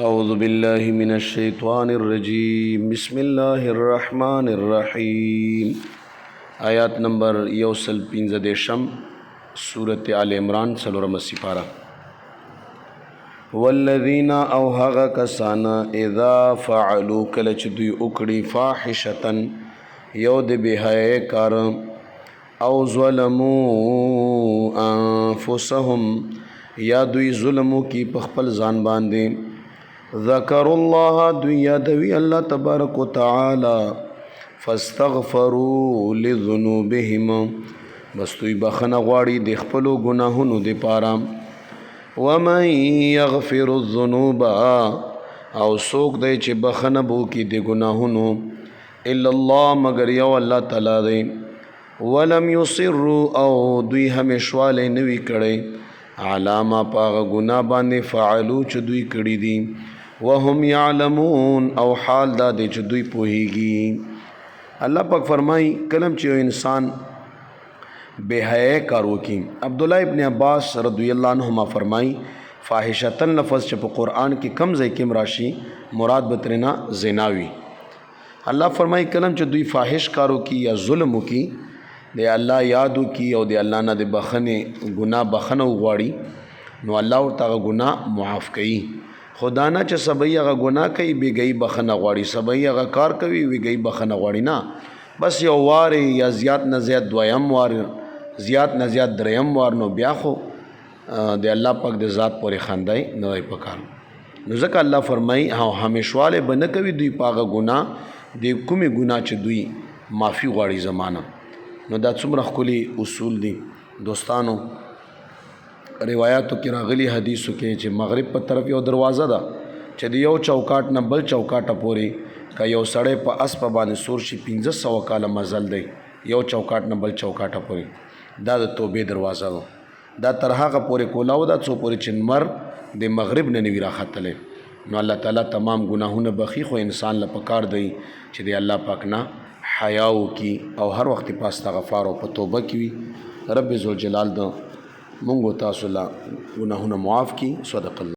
اعوذ باللہ من الشیطان الرجیم بسم اللہ الرحمن الرحیم آیات نمبر 115 سورۃ آل عمران څلورمه سپاره. والذین او هغه کسان اذا فعلوا کله چې دوی وکړي فاحشتن یو د بهای کار او ظلموا انفسهم یا دوی ظلمو کی په خپل ځان باندې ذکر الله دوی یادوی الله تبارک وتعالی فاستغفروا لذنوبهم بس دوی بخنه غواړي د خپلو ګناهونو دپاره. ومن یغفر الذنوب او څوک دی چې بخنه به وکړي د ګناهونو الا الله مگر یو الله تعالی دی. ولم یصروا او دوی همیشوالی نه وي کړی علی ما په هغه ګناه باندې فعلو چې دوی کړي دي وهم یعلمون او حال دا دی چې دوی پوهیږي. الله پاک فرمای کلم چې یو انسان بے حیا کار وکړي. عبداللہ ابن عباس رضی الله عنهما فرمای فاحشتن لفظ چې په قرآن کې کم ځای کې راشي مراد به ترېنه زنا وي. الله فرمای کلم چې دوی فاحش کار وکړي یا ظلم وکړي د الله یاد وکړي او د الله نه د بخنې ګناه بخنه وغواړي نو الله ورته هغه ګناه معاف کوي. خدا نه چې سبی هغه ګناه کوي بیګی بخنه غواړي، سبی هغه کار کوي ویګی بخنه غواړي، نه بس یو وار یا زیات نه زیات دویم وار زیات نه زیات دریم وار نو بیا خو د الله پاک د ذات پورې خندای نه وای پکار. نو ځکه الله فرمای همیشواله به نه کوي دوی په هغه ګناه د کومې ګناه چې دوی معافي غواړي زمانه. نو دا څومره ښکلي اصول دي دوستانو. روایاتو کې راغلي حدیثو کې چې مغرب په طرف یو دروازه ده چې د یو چوکاټ نه بل چوکاټه پورې که یو سړی په اسپه باندې سور شي 1500 کاله مزل دی یو چوکاټ نه بل چوکاټه پورې. دا د توبې دروازه ده. دا تر هغه پورې کولاو ده څو پورې چې نمر د مغرب نه نوي راختلی. نو الله تعالی تمام ګناهونه بخي خو انسان له پکار دی چې د الله پاک نه حیا وکړي او هر وخت په استغفار او په توبه کې وي. رب ذوالجلال د مونږ تاسو له ګناهونه معاف کړي. صدق الله.